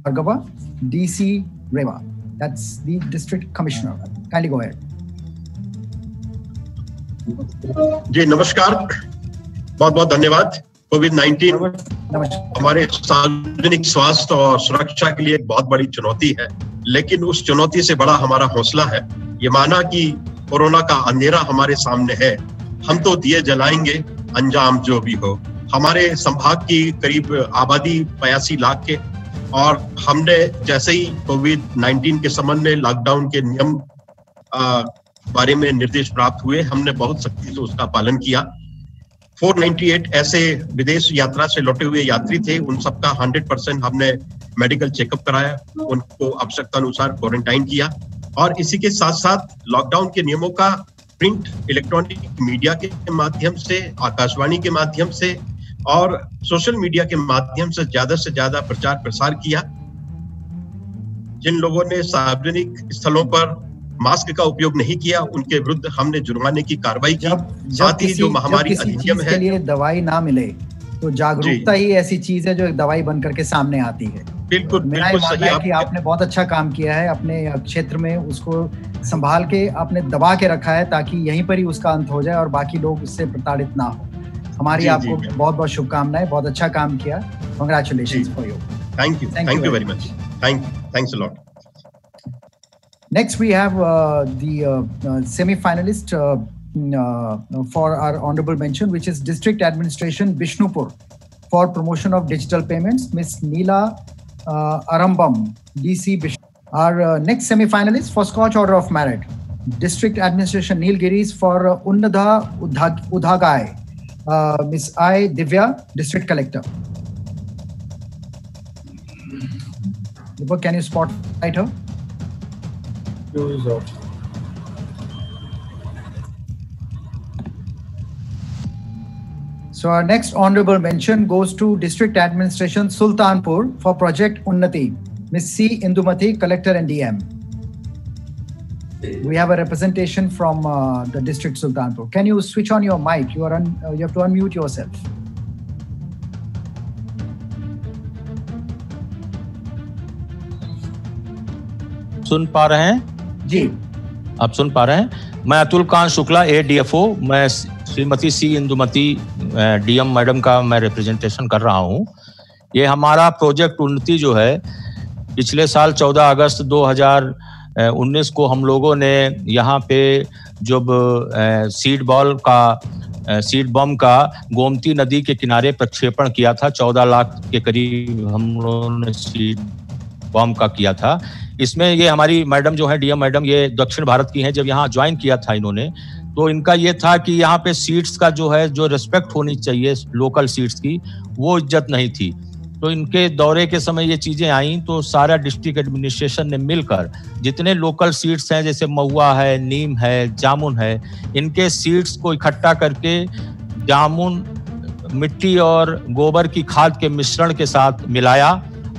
Bhargava, DC Reva. That's the district commissioner. Kindly go ahead. जी नमस्कार, बहुत बहुत धन्यवाद। कोविड-19 हमारे सार्वजनिक स्वास्थ्य और सुरक्षा के लिए एक बहुत बड़ी चुनौती है, लेकिन उस चुनौती से बड़ा हमारा हौसला है। ये माना कि कोरोना का अंधेरा हमारे सामने है, हम तो दिए जलाएंगे, अंजाम जो भी हो। हमारे संभाग की करीब आबादी 85 लाख के, और हमने जैसे ही कोविड-19 के संबंध में लॉकडाउन के नियम बारे में निर्देश प्राप्त हुए, हमने बहुत सख्ती से उसका पालन किया। 498 ऐसे विदेश यात्रा से लौटे हुए यात्री थे, उन सबका 100% हमने मेडिकल चेकअप कराया, उनको आवश्यकता अनुसार क्वारंटाइन किया, और इसी के साथ साथ लॉकडाउन के नियमों का प्रिंट इलेक्ट्रॉनिक मीडिया के माध्यम से, आकाशवाणी के माध्यम से और सोशल मीडिया के माध्यम से ज्यादा प्रचार प्रसार किया। जिन लोगों ने सार्वजनिक स्थलों पर मास्क का उपयोग नहीं किया, उनके विरुद्ध हमने जुर्माने की कार्रवाई की। साथ ही जो महामारी अधिनियम है, के लिए दवाई ना मिले तो जागरूकता ही ऐसी चीज है जो एक दवाई बन करके सामने आती है। बिल्कुल बिल्कुल सही है कि आपने बहुत अच्छा काम किया है, अपने क्षेत्र में उसको संभाल के आपने दबा के रखा है ताकि यहीं पर ही उसका अंत हो जाए और बाकी लोग उससे प्रताड़ित ना हो। हमारी आपको बहुत बहुत शुभकामनाएं, बहुत अच्छा काम किया। Congratulations for you. Thank you very much. Thanks a lot. Next, we have the semi-finalist for our honorable mention, which is District Administration Bishnupur for promotion of digital payments, Miss Neela Arambam, DC Bishnupur. Our next semi-finalist for Scotch Order of Merit, District Administration Nilgiris for Unnada Udhagai, Miss I. Divya, District Collector. Deepak, can you spotlight her? So our next honorable mention goes to District Administration Sultanpur for Project Unnati, Miss C. Indumathi, Collector and DM. We have a representation from the District Sultanpur. Can you switch on your mic? You have to unmute yourself. सुन पा रहे हैं जी? आप सुन पा रहे हैं? मैं Atul Kant Shukla, ADFO। मैं Shrimati C. Indumati DM madam का मैं रिप्रेजेंटेशन कर रहा हूं। ये हमारा प्रोजेक्ट उन्नति जो है, पिछले साल 14 अगस्त 2019 को हम लोगों ने यहाँ पे जब सीड बम का गोमती नदी के किनारे प्रक्षेपण किया था, 14 लाख के करीब हम लोगों ने सीड बम का किया था। इसमें ये हमारी मैडम जो है DM मैडम, ये दक्षिण भारत की हैं। जब यहाँ ज्वाइन किया था इन्होंने, तो इनका ये था कि यहाँ पे सीट्स का जो है, जो रिस्पेक्ट होनी चाहिए लोकल सीट्स की, वो इज्जत नहीं थी। तो इनके दौरे के समय ये चीजें आई, तो सारा डिस्ट्रिक्ट एडमिनिस्ट्रेशन ने मिलकर जितने लोकल सीट्स हैं, जैसे महुआ है, नीम है, जामुन है, इनके सीट्स को इकट्ठा करके जामुन मिट्टी और गोबर की खाद के मिश्रण के साथ मिलाया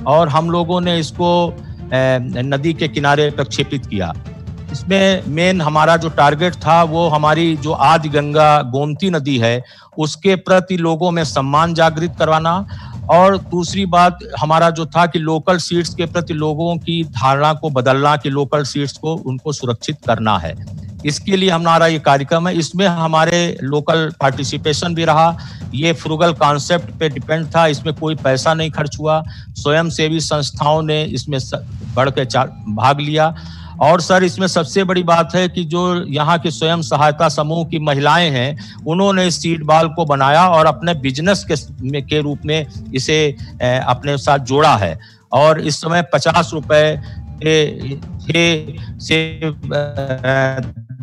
और हम लोगों ने इसको नदी के किनारे प्रक्षेपित किया। इसमें मेन हमारा जो टारगेट था, वो हमारी जो आदि गंगा गोमती नदी है, उसके प्रति लोगों में सम्मान जागृत करवाना, और दूसरी बात हमारा जो था कि लोकल सीट्स के प्रति लोगों की धारणा को बदलना, कि लोकल सीट्स को उनको सुरक्षित करना है। इसके लिए हमारा ये कार्यक्रम है। इसमें हमारे लोकल पार्टिसिपेशन भी रहा। ये फ्रूगल कॉन्सेप्ट पे डिपेंड था, इसमें कोई पैसा नहीं खर्च हुआ। स्वयं सेवी संस्थाओं ने इसमें बढ़ के भाग लिया। और सर, इसमें सबसे बड़ी बात है कि जो यहाँ के स्वयं सहायता समूह की महिलाएं हैं, उन्होंने इस सीड बॉल को बनाया और अपने बिजनेस के रूप में इसे अपने साथ जोड़ा है। और इस समय 50 रुपए से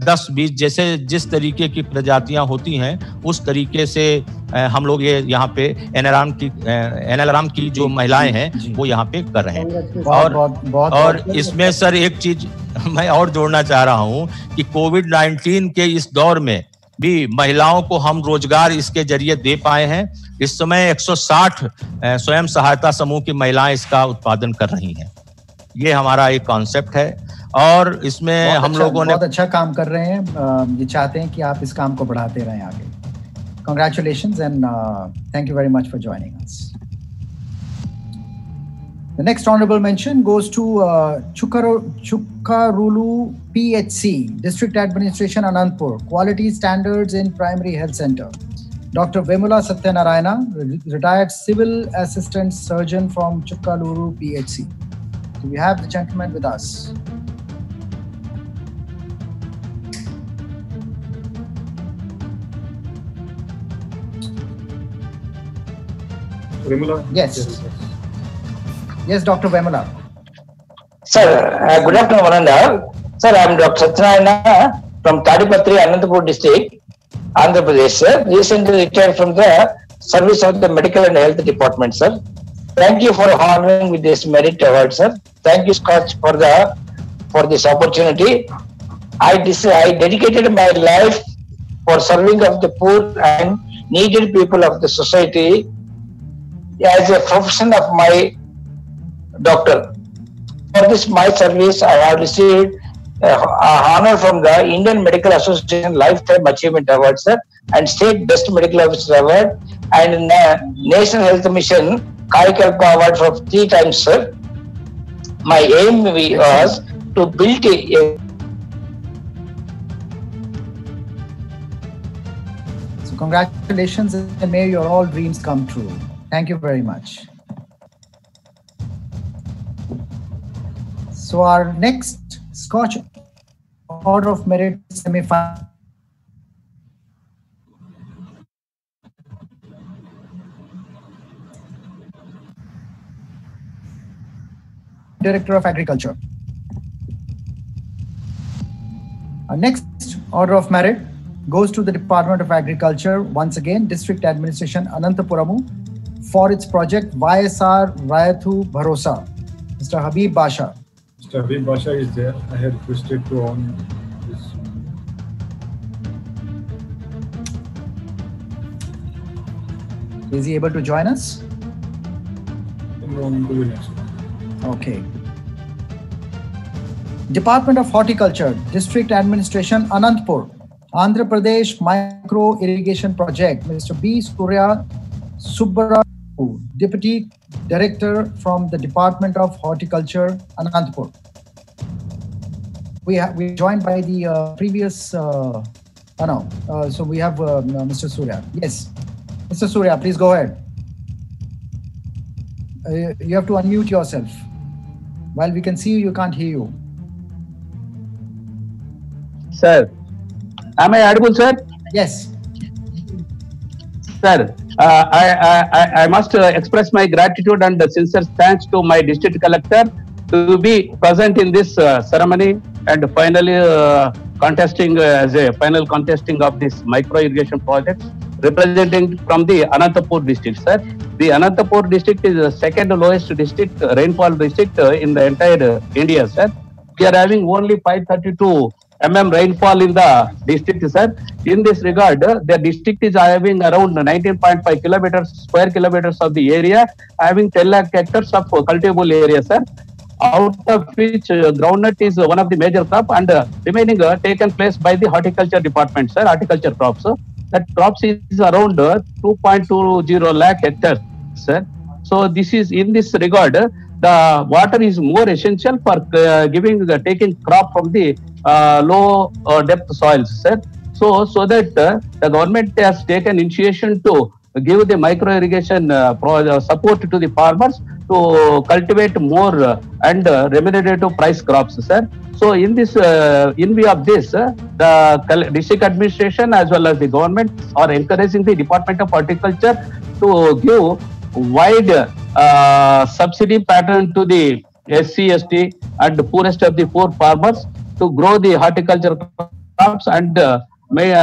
10-20 जैसे जिस तरीके की प्रजातियां होती हैं, उस तरीके से हम लोग ये यहाँ पे एनएलआरएम की जो महिलाएं हैं वो यहाँ पे कर रहे हैं। और इसमें सर एक चीज मैं और जोड़ना चाह रहा हूँ कि कोविड-19 के इस दौर में भी महिलाओं को हम रोजगार इसके जरिए दे पाए हैं। इस समय 160 स्वयं सहायता समूह की महिलाएं इसका उत्पादन कर रही हैं। ये हमारा एक कॉन्सेप्ट है और इसमें हम लोगों ने बहुत अच्छा काम कर रहे हैं। ये चाहते हैं कि आप इस काम को बढ़ाते रहें आगे। Congratulations and thank you very much for joining us. The next honorable mention goes to Chukarulu PHC, District Administration, Anantapur, Quality Standards in Primary Health Center. Dr. Vemula Satyanarayana, retired Civil Assistant Surgeon from Chukarulu PHC. So we have the gentleman with us. Vemula? Yes. Yes, Dr. Vemula. Sir, good afternoon, Ananda. Sir, I am Dr. Satyanarayana from Tadipatri, Anantapur district, Andhra Pradesh, sir. Recently retired from the service of the Medical and Health Department, sir. Thank you for honoring with this merit award, sir. Thank you, Scotch, for this opportunity. I dedicated my life for serving of the poor and needed people of the society as a profession of my doctor. For this my service, I have received honor from the Indian Medical Association Lifetime Achievement Award, sir, and State Best Medical Officer Award, and National Health Mission Kaikalpa Award for 3 times, sir. My aim was to build a So congratulations, and may your all dreams come true. Thank you very much. So our next Scotch Order of Merit semi-final. Director of Agriculture. Our next Order of Merit goes to the Department of Agriculture, once again, District Administration, Anantapuramu, for its project YSR Rayathu Bharosa. Mr. Habib Basha. Mr. Habib Basha is there. I have requested to on this. Is he able to join us? On to the next one. Okay. Department of Horticulture, District Administration, Anantapur, Andhra Pradesh Micro Irrigation Project, Mr. B. Surya Subbaravu, Deputy Director from the Department of Horticulture, Anantapur. We joined by the previous, so we have Mr. Surya. Yes, Mr. Surya, please go ahead. You have to unmute yourself. While we can see you, you can't hear you. Sir, am I audible, sir? Yes. Sir, I must express my gratitude and sincere thanks to my district collector to be present in this ceremony and finally contesting as a final contesting of this micro irrigation project representing from the Anantapur district, sir. The Anantapur district is the second lowest district rainfall district in the entire India, sir. We are having only 532 mm rainfall in the district, sir. In this regard, the district is having around 19.5 square kilometers of the area, having 10 lakh hectares of cultivable area, sir. Out of which groundnut is one of the major crop, and remaining taken place by the horticulture department, sir, horticulture crops. That crops is around 2.20 lakh hectares, sir. So this is in this regard, the water is more essential for taking crop from the low depth soils, sir. So that the government has taken initiation to give the micro irrigation support to the farmers to cultivate more and remunerative price crops, sir. So in this, in view of this, the district administration as well as the government are encouraging the Department of Horticulture to give wide subsidy pattern to the SC, ST and the poorest of the poor farmers to grow the horticulture crops and may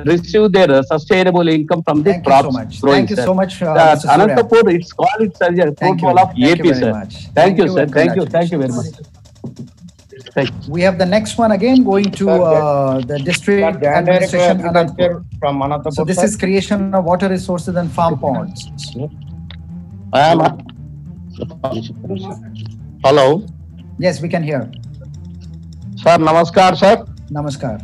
receive their sustainable income from the crops. Thank you so much. Anantapur, it's called it as a football of AP, sir. Thank you, sir. Thank you very much. We have the next one again going to the district administration from Anantapur. So this is creation of water resources and farm ponds. Hello. Yes, we can hear. Sir, namaskar, sir. Namaskar.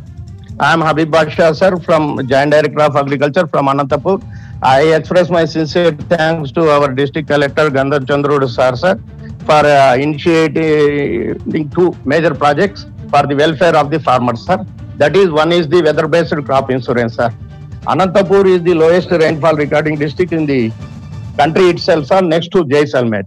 I am Habib Basha, sir, from Joint Director of Agriculture from Anantapur. I express my sincere thanks to our District Collector Gandhar Chandrod sir. for initiating two major projects for the welfare of the farmers, sir. That is, one is the weather-based crop insurance, sir. Anantapur is the lowest rainfall recording district in the country itself, sir, next to Jaisalmer.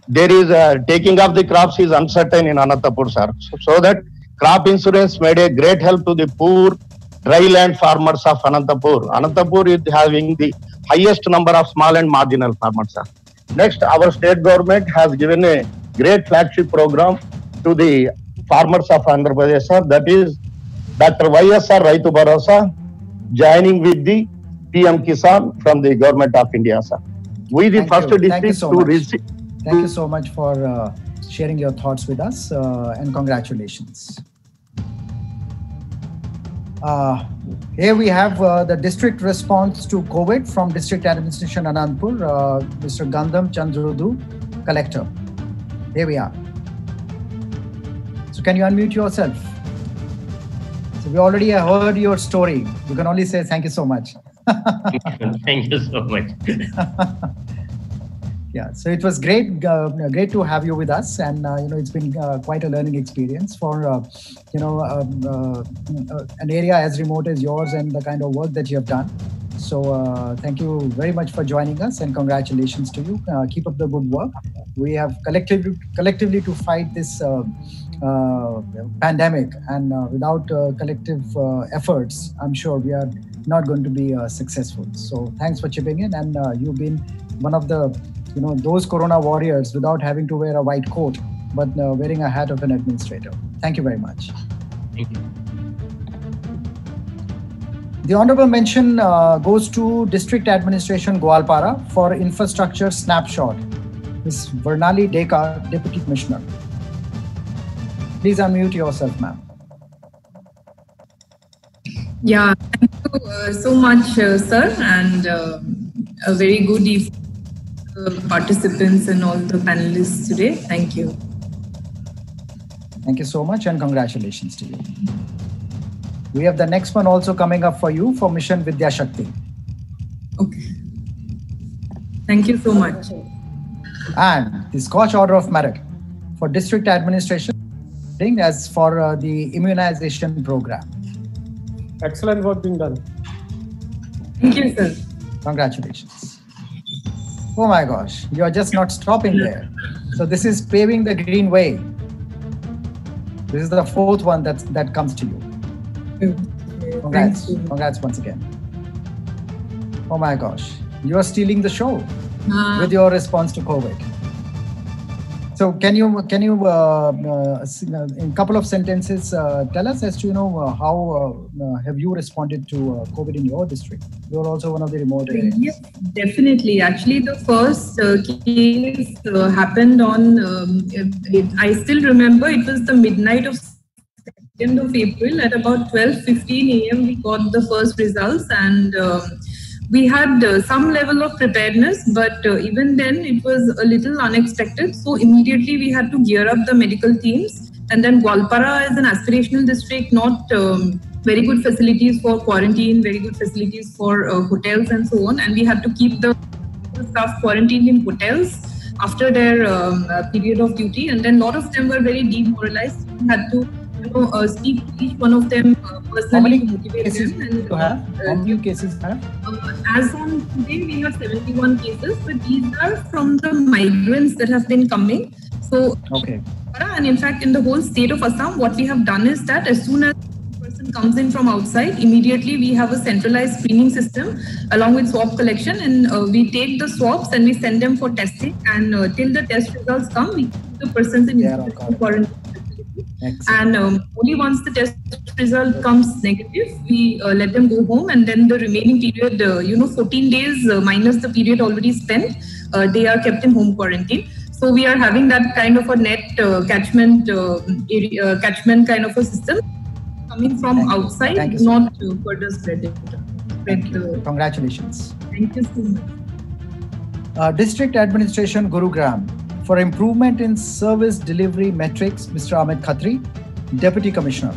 There is taking of the crops is uncertain in Anantapur, sir. So that crop insurance made a great help to the poor dryland farmers of Anantapur. Anantapur is having the highest number of small and marginal farmers, sir. Next, our state government has given a great flagship program to the farmers of Andhra Pradesh, sir. That is Dr. YSR Raitu Bharosa, joining with the PM Kisan from the government of India, sir. We the first district to receive. Thank you so much for sharing your thoughts with us, and congratulations. Here we have the district response to COVID from District Administration Anandpur, Mr. Gandham Chandrudu, Collector. Here we are. So can you unmute yourself? So we already heard your story. You can only say thank you so much. Thank you so much. Yeah, so it was great to have you with us, and it's been quite a learning experience for an area as remote as yours and the kind of work that you have done. So thank you very much for joining us, and congratulations to you. Keep up the good work. We have collectively to fight this pandemic, and without collective efforts, I'm sure we are not going to be successful. So thanks for chipping in, and you've been one of the those Corona warriors without having to wear a white coat, but wearing a hat of an administrator. Thank you very much. Thank you. The honorable mention goes to District Administration Gwalpara for Infrastructure Snapshot. Ms. Vernali Dekar, Deputy Commissioner. Please unmute yourself, ma'am. Yeah, thank you so much, sir, and a very good evening. Participants and all the panelists today. Thank you. Thank you so much, and congratulations to you. We have the next one also coming up for you for Mission Vidya Shakti. Okay. Thank you so much. And the Scotch Order of Merit for District Administration as for the immunization program. Excellent work being done. Thank you, sir. Congratulations. Oh my gosh, you are just not stopping there. So this is paving the green way. This is the fourth one that comes to you. Congrats. Congrats once again. Oh my gosh, you are stealing the show with your response to COVID. So can you in a couple of sentences tell us as to how have you responded to COVID in your district? You're also one of the remote areas. Yes, definitely. Actually, the first case happened on. I still remember it was the midnight of 2nd of April at about 12:15 a.m. We got the first results, and we had some level of preparedness, but even then it was a little unexpected. So immediately we had to gear up the medical teams. And then Gwalpara is an aspirational district, not very good facilities for quarantine, very good facilities for hotels and so on. And we had to keep the staff quarantined in hotels after their period of duty. And then a lot of them were very demoralized. We had to speak to each one of them personally. How many to motivate cases them. And, you have? How many cases you have? As on today, we have 71 cases, but these are from the migrants that have been coming. So, okay. And in fact, in the whole state of Assam, what we have done is that as soon as a person comes in from outside, immediately we have a centralized screening system along with swab collection, and we take the swabs and we send them for testing. And till the test results come, we keep the persons in quarantine. And only once the test result comes negative, we let them go home, and then the remaining period, 14 days minus the period already spent, they are kept in home quarantine. So we are having that kind of a net catchment kind of a system coming from outside, not further spread. Congratulations. Thank you so much. District Administration Gurugram. For improvement in service delivery metrics, Mr. Amit Khatri, Deputy Commissioner.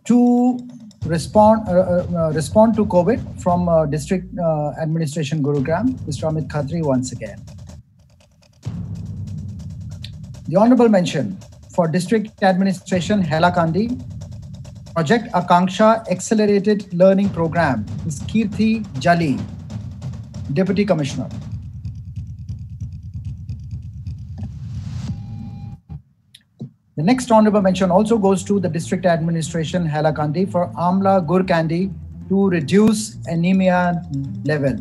To respond to COVID from District Administration Gurugram, Mr. Amit Khatri once again. The honorable mention for District Administration Hailakandi, Project Akanksha Accelerated Learning Program, Ms. Kirti Jali, Deputy Commissioner. The next honorable mention also goes to the District Administration Hailakandi for Amla Gur Candy to reduce anemia level.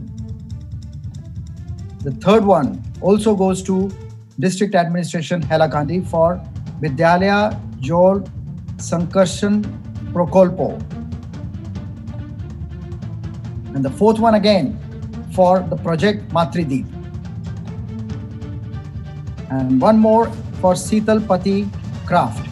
The third one also goes to District Administration Hailakandi for Vidyalaya Jol Sankarshan Prokolpo. And the fourth one again for the project Matrideep. And one more for Sital Pati Craft.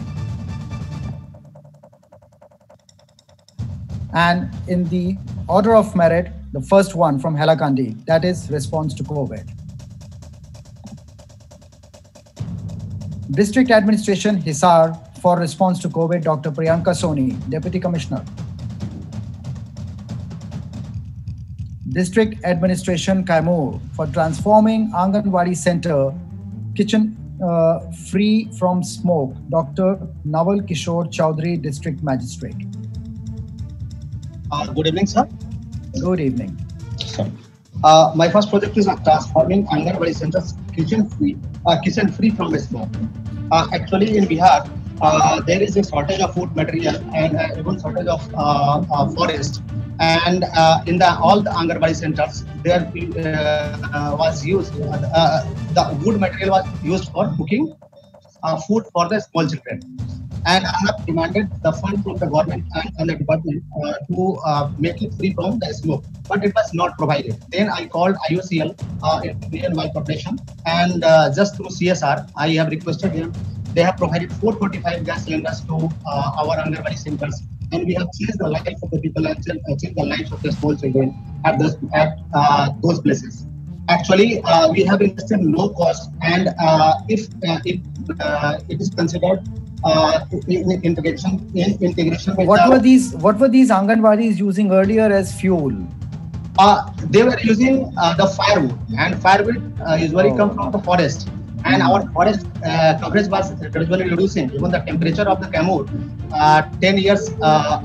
And in the order of merit, the first one from Hailakandi, that is response to COVID. District Administration Hisar for response to COVID, Dr. Priyanka Soni, Deputy Commissioner. District Administration Kaimur for transforming Anganwadi Center kitchen free from smoke, Dr. Naval Kishore Chowdhury, District Magistrate. Good evening, sir. Good evening. My first project is transforming Anganwadi centers kitchen free from smoke. Actually, in Bihar, there is a shortage of food material and even shortage of forest. And in all the Anganwadi centers, there was used the wood material was used for cooking food for the small children. And I have demanded the fund from the government and the department to make it free from the smoke, but it was not provided. Then I called IOCL, Indian Oil Corporation, and just through CSR, I have requested them. They have provided 445 gas cylinders to our Anganwadi centers, and we have changed the life of the people and changed the lives of the small children at those places. Actually, we have invested low cost, and if it is considered integration with what were these Anganwadis using earlier as fuel? They were using the firewood, and firewood usually come from the forest. And our forest coverage was gradually reducing. Even the temperature of the Kaimur 10 years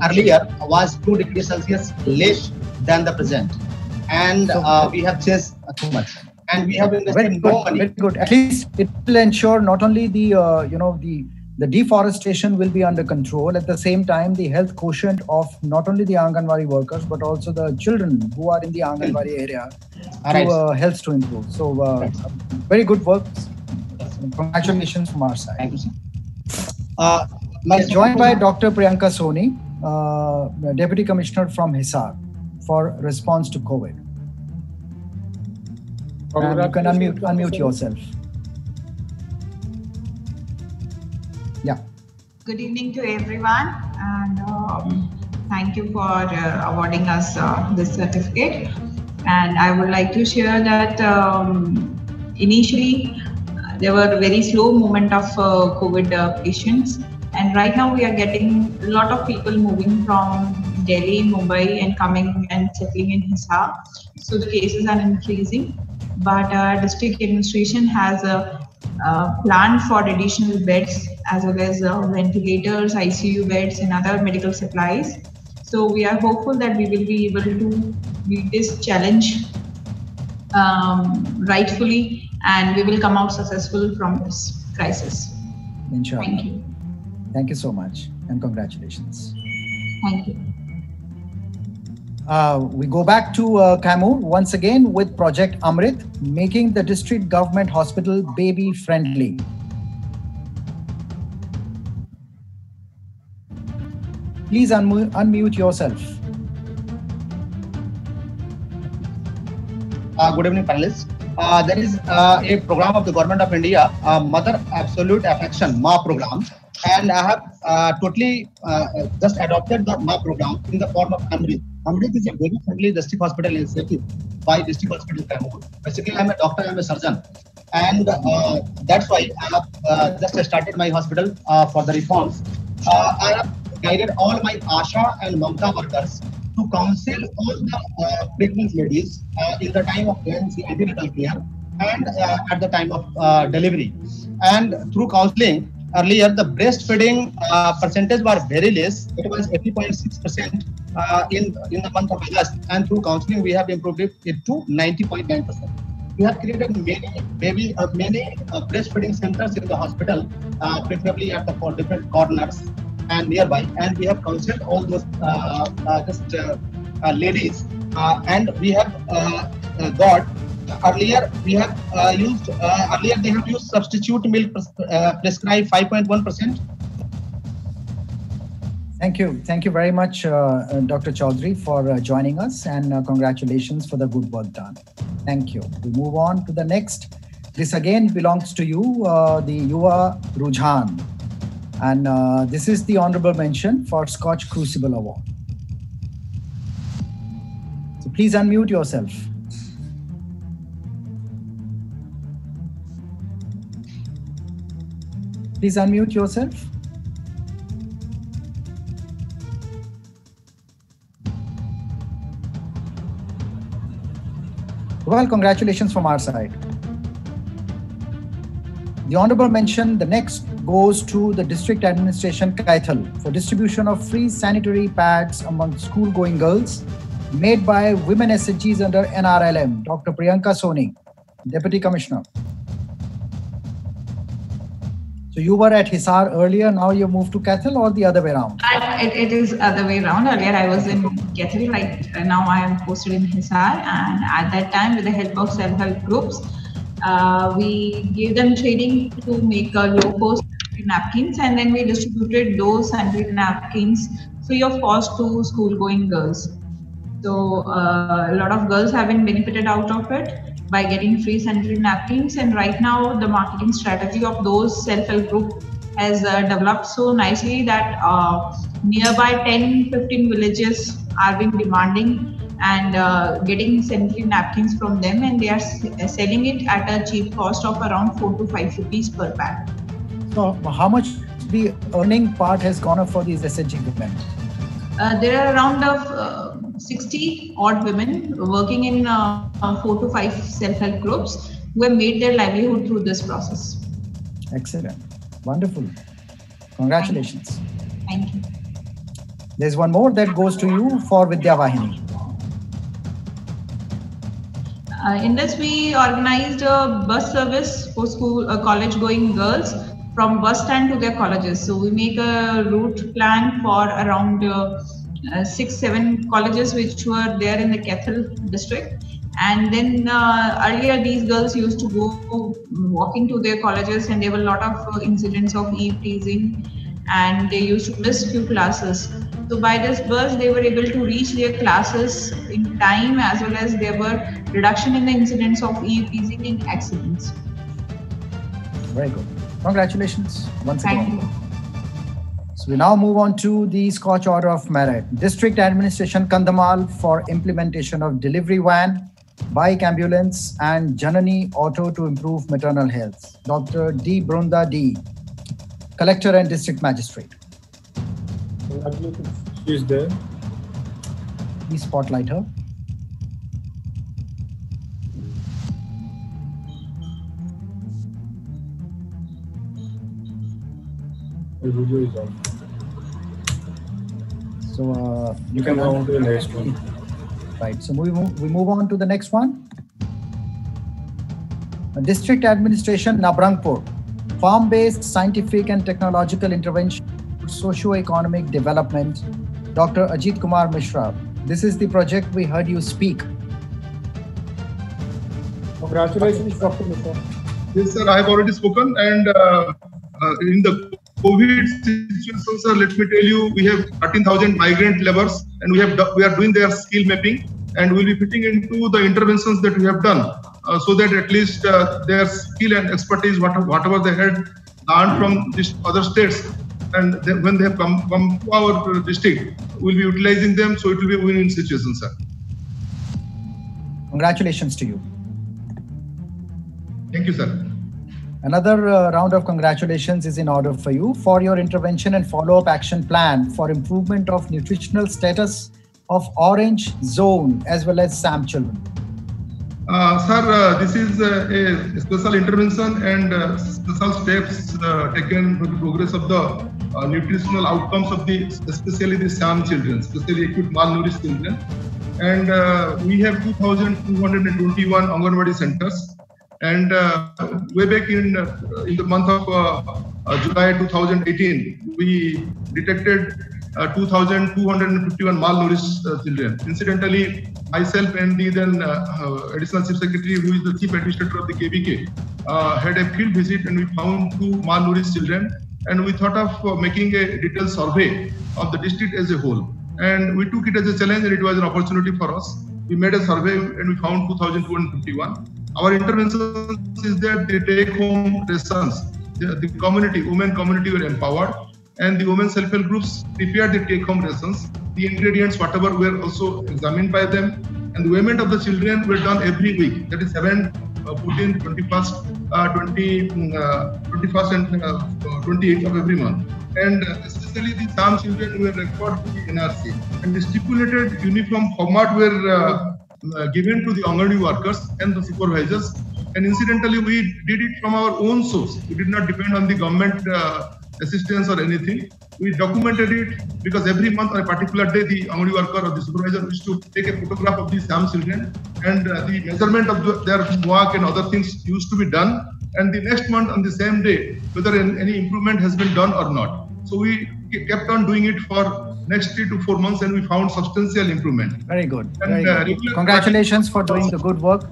earlier was 2 degrees Celsius less than the present. And we have changed too much. And we have invested more money. Very good. At least it will ensure not only the the deforestation will be under control. At the same time, the health quotient of not only the Anganwadi workers but also the children who are in the Anganwadi area helps to improve. So very good work. Congratulations from our side. Thank you, sir. Joined by Dr. Priyanka Soni, Deputy Commissioner from Hisar for response to COVID. And you can unmute yourself. Yeah. Good evening to everyone, and thank you for awarding us this certificate. And I would like to share that initially there were very slow movement of COVID patients, and right now we are getting a lot of people moving from Delhi, Mumbai, and coming and settling in Hisar. So the cases are increasing, but district administration has a plan for additional beds as well as ventilators, ICU beds, and other medical supplies. So we are hopeful that we will be able to meet this challenge rightfully, and we will come out successful from this crisis. Inshallah. Thank you. Thank you so much, and congratulations. Thank you. We go back to Kaimur once again with Project Amrit, making the district government hospital baby friendly. Please unmute yourself. Good evening, panelists. There is a program of the Government of India, Mother Absolute Affection, MA program, and I have totally just adopted the MA program in the form of Amrit. Amrit is a very friendly district hospital initiative by District Hospital Kaimur. Basically, I'm a doctor, I'm a surgeon, and that's why I have just started my hospital for the reforms. I have guided all my ASHA and Mamta workers to counsel all the pregnant ladies in the time of pregnancy, antenatal care, and at the time of delivery. And through counseling, earlier the breastfeeding percentage was very less. It was 80.6% in the month of August, and through counseling we have improved it to 90.9%. We have created many breastfeeding centers in the hospital, preferably at the different corners and nearby, and we have counseled all those ladies, and we have got. Earlier, we have used. Earlier, they have used substitute milk prescribed 5.1%. Thank you very much, Dr. Chaudhary, for joining us, and congratulations for the good work done. Thank you. We move on to the next. This again belongs to you, the Yuva Rujhan, and this is the honorable mention for Scotch Crucible Award. So please unmute yourself. Please unmute yourself. Well, congratulations from our side. The honorable mention, the next goes to the District Administration Kaithal for distribution of free sanitary pads among school-going girls made by women SHGs under NRLM. Dr. Priyanka Soni, Deputy Commissioner. So you were at Hisar earlier, now you moved to Kaithal, or the other way around? It is other way around. Earlier I was in Kaithal, now I am posted in Hisar, and at that time with the help of self-help groups, we gave them training to make low-cost napkins, and then we distributed those sanitary napkins free of cost to school-going girls. So a lot of girls have been benefited out of it by getting free sanitary napkins, and right now the marketing strategy of those self-help group has developed so nicely that nearby 10-15 villages are being demanding and getting sanitary napkins from them, and they are selling it at a cheap cost of around 4 to 5 rupees per pack. So how much the earning part has gone up for these SHG women? There are around 60 odd women working in 4 to 5 self-help groups who have made their livelihood through this process. Excellent. Wonderful. Congratulations. Thank you. There's one more that goes to you for Vidya Vahini. In this, we organized a bus service for college-going girls from bus stand to their colleges. So we make a route plan for around 6-7 colleges which were there in the Kaithal district. And then earlier these girls used to go walking to their colleges, and there were a lot of incidents of eve-teasing, and they used to miss few classes. So by this bus, they were able to reach their classes in time, as well as there were reduction in the incidents of eve-teasing and accidents. Very good. Congratulations once again. Thank you. So we now move on to the Scotch Order of Merit. District Administration Kandhamal for implementation of delivery van, bike ambulance and Janani Auto to improve maternal health. Dr. D. Brunda D, Collector and District Magistrate. She is there. Please spotlight her. The video is on. So you can go on to the next one. Right. So we move on to the next one. District Administration Nabrangpur, farm-based scientific and technological intervention, socio-economic development. Dr. Ajit Kumar Mishra. This is the project we heard you speak. Congratulations, Dr. Mishra. Yes, sir. I have already spoken, and in the COVID situation, sir, let me tell you, we have 13,000 migrant laborers, and we are doing their skill mapping, and we'll be fitting into the interventions that we have done, so that at least their skill and expertise, whatever they had learned from these other states, and then when they have come to our district, we'll be utilizing them, so it will be a win-win situation, sir. Congratulations to you. Thank you, sir. Another round of congratulations is in order for you for your intervention and follow-up action plan for improvement of nutritional status of Orange Zone as well as SAM children. Sir, this is a special intervention and special steps taken for the progress of the nutritional outcomes of especially the SAM children, especially acute malnourished children. And we have 2,221 Anganwadi centers. And way back in the month of July 2018, we detected 2,251 malnourished children. Incidentally, myself and the then Additional Chief Secretary, who is the Chief Administrator of the KVK, had a field visit and we found 2 malnourished children. And we thought of making a detailed survey of the district as a whole. And we took it as a challenge and it was an opportunity for us. We made a survey and we found 2,251. Our intervention is that the take-home rations, the community, women community were empowered, and the women self-help groups prepared the take-home rations. The ingredients, whatever, were also examined by them, and the payment of the children were done every week. That is 7, 14, 21st, 21st and 28th of every month. And especially the SAM children were referred to the NRC, and the stipulated uniform format were given to the Anganwadi workers and the supervisors. And incidentally, we did it from our own source. We did not depend on the government assistance or anything. We documented it because every month on a particular day, the Anganwadi worker or the supervisor used to take a photograph of the SAM children, and the measurement of their work and other things used to be done. And the next month on the same day, whether any improvement has been done or not. So we kept on doing it for next 3 to 4 months, and we found substantial improvement. Very good. And, very good. Congratulations for doing the good work.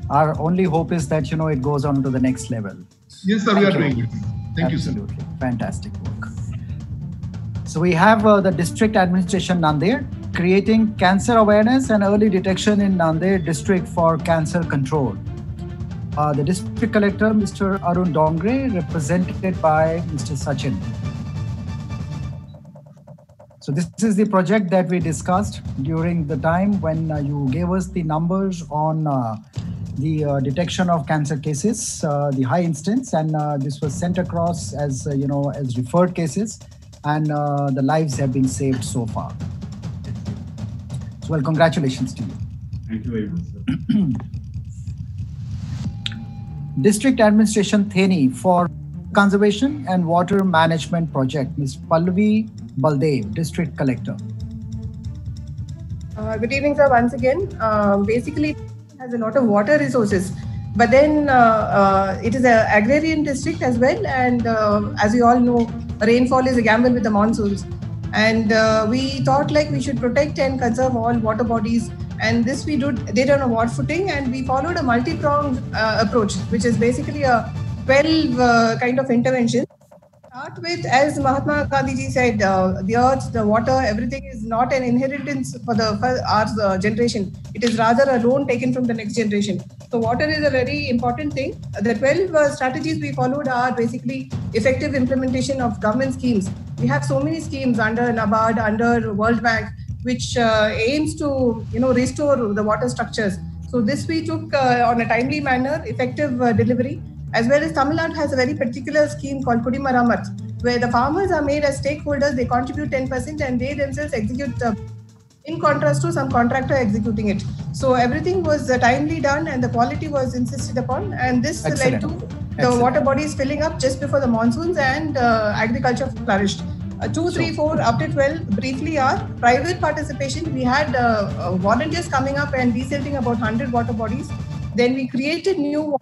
Our only hope is that it goes on to the next level. Yes, sir. We are doing it. Thank you, sir. Absolutely. Fantastic work. So we have the District Administration Nanded creating cancer awareness and early detection in Nanded district for cancer control. The District Collector, Mr. Arun Dongre, represented by Mr. Sachin. So this is the project that we discussed during the time when you gave us the numbers on the detection of cancer cases, the high instance, and this was sent across as as referred cases, and the lives have been saved so far. So, well, congratulations to you. Thank you very much, sir. District Administration Theni for Conservation and Water Management Project, Ms. Pallavi Baldev, District Collector. Good evening, sir. Once again, basically, it has a lot of water resources, but then it is an agrarian district as well. And as you all know, rainfall is a gamble with the monsoons. And we thought like we should protect and conserve all water bodies. And this we did on a war footing, and we followed a multi-pronged approach, which is basically a 12 kind of intervention. Start with, as Mahatma Gandhi ji said, the earth, the water, everything is not an inheritance for our generation. It is rather a loan taken from the next generation. So water is a very important thing. The 12 strategies we followed are basically effective implementation of government schemes. We have so many schemes under NABARD, under World Bank, which aims to restore the water structures. So this we took on a timely manner, effective delivery. As well as Tamil Nadu has a very particular scheme called Kudimaramat, where the farmers are made as stakeholders, they contribute 10% and they themselves execute in contrast to some contractor executing it. So everything was timely done and the quality was insisted upon, and this led to the water bodies filling up just before the monsoons, and agriculture flourished. 2, 3, 4, up to 12 briefly are private participation. We had volunteers coming up and desilting about 100 water bodies. Then we created new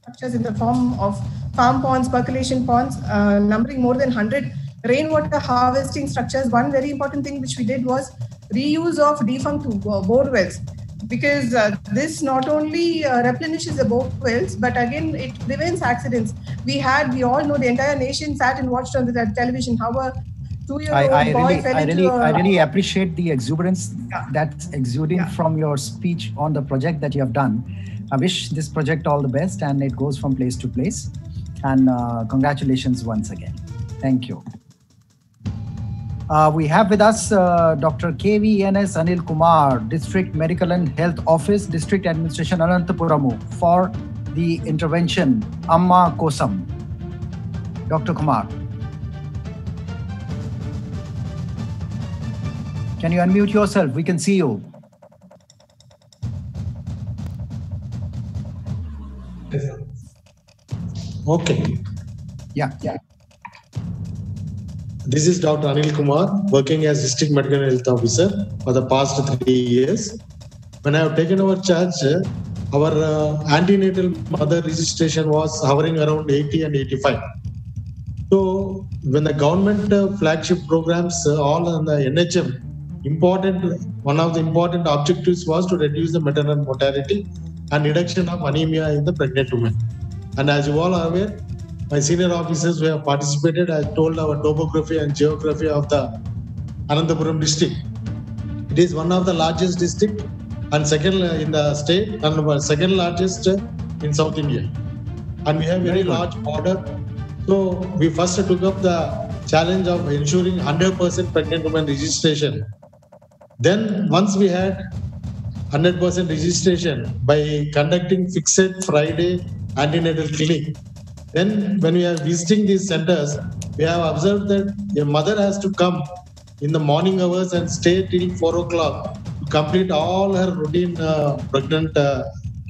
structures in the form of farm ponds, percolation ponds, numbering more than 100 rainwater harvesting structures. One very important thing which we did was reuse of defunct bore wells, because this not only replenishes the bore wells, but again it prevents accidents. We all know, the entire nation sat and watched on the television how a 2-year-old boy fell into I really appreciate the exuberance that's exuding from your speech on the project that you have done. I wish this project all the best, and it goes from place to place. And congratulations once again. Thank you. We have with us Dr. KVNS Anil Kumar, District Medical and Health Office, District Administration Anantapuramu, for the intervention, Amma Kosam. Dr. Kumar. Can you unmute yourself? We can see you. Okay. Yeah. This is Dr. Anil Kumar, working as District Medical Health Officer for the past 3 years. When I have taken over charge, our antenatal mother registration was hovering around 80 and 85. So when the government flagship programs, all on the NHM, one of the important objectives was to reduce the maternal mortality and reduction of anemia in the pregnant women. And as you all are aware, my senior officers who have participated, I told our topography and geography of the Anantapuram district. It is one of the largest district and second in the state and second largest in South India. And we have very large border. So we first took up the challenge of ensuring 100% pregnant women registration. Then once we had 100% registration by conducting fixed Friday antenatal clinic, then when we are visiting these centers, we have observed that a mother has to come in the morning hours and stay till 4 o'clock to complete all her routine pregnant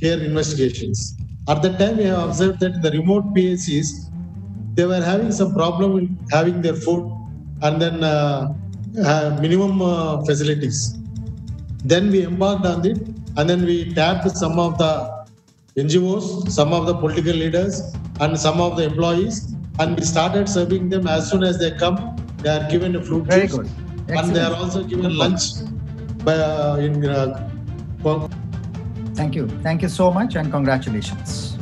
care investigations. At that time, we have observed that in the remote PACs, they were having some problem in having their food and then minimum facilities. Then we embarked on it and then we tapped some of the NGOs, some of the political leaders and some of the employees, and we started serving them as soon as they come. They are given a fruit juice. Very good. And they are also given lunch. Thank you. Thank you so much and congratulations.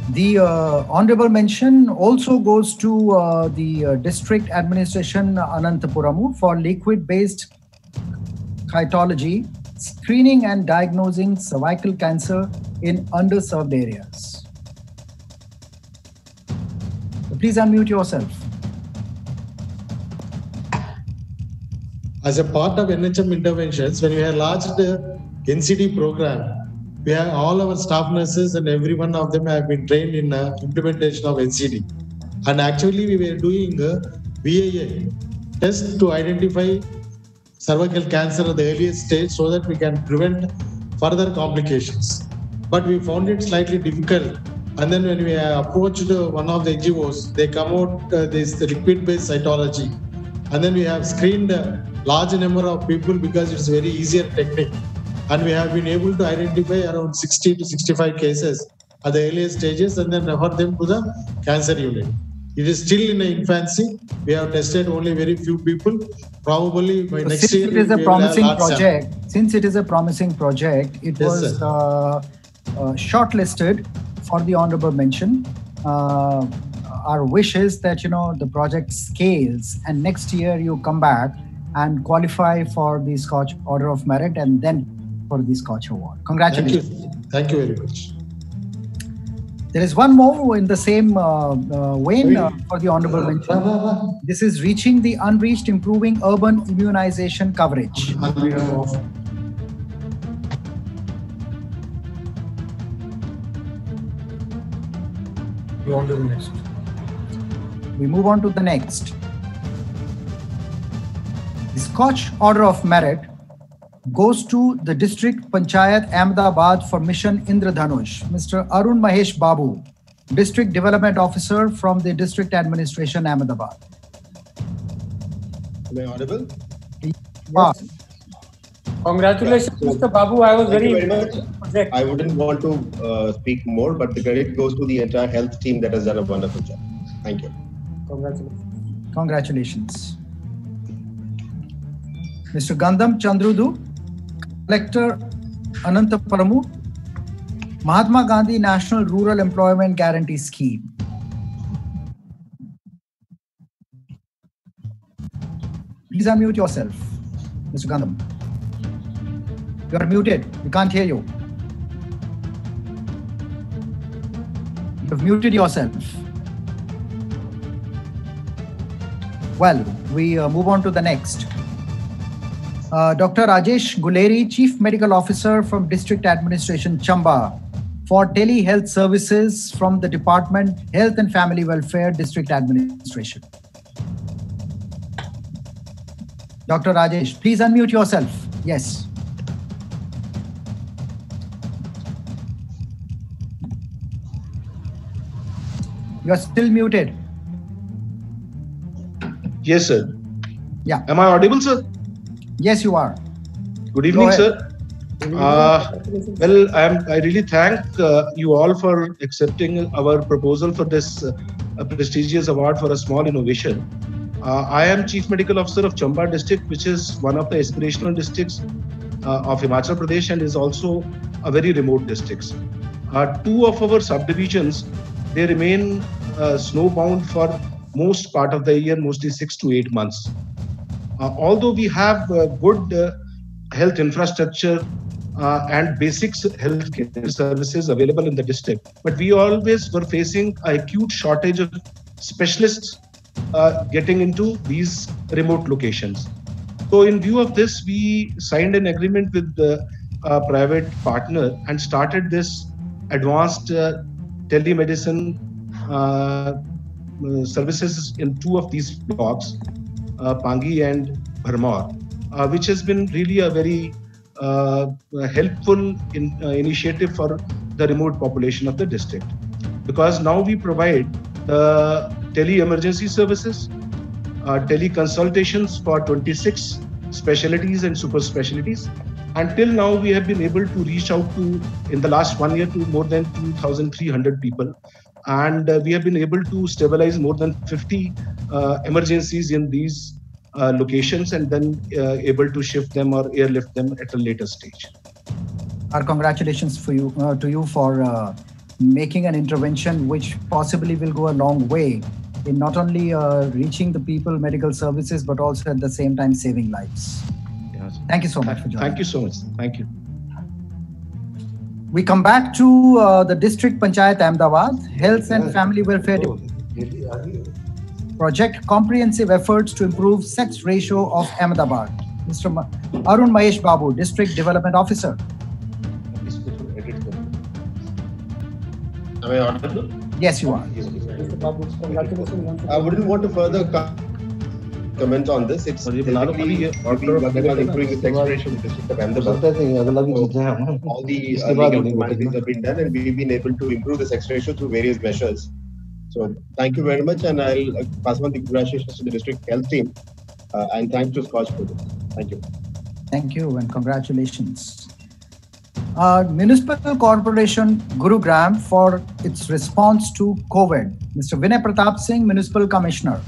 The honorable mention also goes to the District Administration Anantapuramu for liquid-based cytology, screening and diagnosing cervical cancer in underserved areas. So please unmute yourself. As a part of NHM interventions, when we have launched the NCD program, we have all our staff nurses and every one of them have been trained in implementation of NCD. And actually we were doing a VAA test to identify cervical cancer at the earliest stage so that we can prevent further complications. But we found it slightly difficult. And then when we approached one of the NGOs, they come out this liquid-based cytology. And then we have screened a large number of people because it's a very easier technique. And we have been able to identify around 60 to 65 cases at the earliest stages and then refer them to the cancer unit. It is still in the infancy. We have tested only very few people. Probably by next year, it is a promising project. Since it is a promising project, it was shortlisted for the honorable mention. Our wish is that the project scales, and next year you come back and qualify for the Scotch Order of Merit, and then for the Scotch Award. Congratulations! Thank you very much. There is one more in the same vein for the honorable mention. This is reaching the unreached, improving urban immunization coverage. Go on to the next. We move on to the next. The Scotch Order of Merit goes to the District Panchayat Ahmedabad for Mission Indradhanush, Mr. Arun Mahesh Babu, District Development Officer from the District Administration Ahmedabad. Am I audible? Yes. Congratulations, Mr. Babu. I was very much. I wouldn't want to speak more, but the credit goes to the entire health team that has done a wonderful job. Thank you. Congratulations. Congratulations. Mr. Gandham Chandrudu, Collector Anantapuramu, Mahatma Gandhi National Rural Employment Guarantee Scheme. Please unmute yourself, Mr. Gandham. You are muted. We can't hear you. You've muted yourself. Well, we move on to the next. Dr. Rajesh Guleri, Chief Medical Officer from District Administration, Chamba, for telehealth services from the Department Health and Family Welfare District Administration. Dr. Rajesh, please unmute yourself. Yes. You're still muted. Yes, sir. Yeah. Am I audible, sir? Yes, you are. Good evening, sir. Well, I really thank you all for accepting our proposal for this prestigious award for a small innovation. I am Chief Medical Officer of Chamba district, which is one of the aspirational districts of Himachal Pradesh and is also a very remote district. Two of our subdivisions, they remain snowbound for most part of the year, mostly 6 to 8 months. Although we have good health infrastructure and basic healthcare services available in the district, but we always were facing an acute shortage of specialists getting into these remote locations. So in view of this, we signed an agreement with a private partner and started this advanced telemedicine services in two of these blocks, Pangi and Bharmor, which has been really a very helpful initiative for the remote population of the district. Because now we provide tele-emergency services, tele-consultations for 26 specialties and super specialties. Until now, we have been able to reach out to, in the last 1 year, to more than 2,300 people. And we have been able to stabilize more than 50 emergencies in these locations and then able to shift them or airlift them at a later stage. Our congratulations for you, to you for making an intervention which possibly will go a long way in not only reaching the people medical services, but also at the same time saving lives. Yes. Thank you so much for joining. Thank you so much. Thank you. We come back to the District Panchayat Ahmedabad, Health and Family Welfare Project Comprehensive Efforts to Improve Sex Ratio of Ahmedabad. Mr. Arun Mahesh Babu, District Development Officer. Am I audible? Yes, you are. I wouldn't want to further comment on this. It's basically working on improving the sex ratio in the district of Ahmedabad. All the legal formalities have been done and we've been able to improve the sex ratio through various measures. So thank you very much, and I'll pass on the congratulations to the district health team and thanks to Scotch for this. Thank you. Thank you and congratulations. Municipal Corporation Gurugram for its response to COVID. Mr. Vinay Pratap Singh, Municipal Commissioner.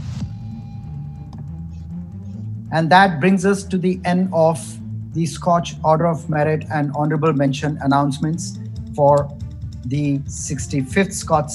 And that brings us to the end of the Scotch Order of Merit and Honorable Mention announcements for the 65th Scotch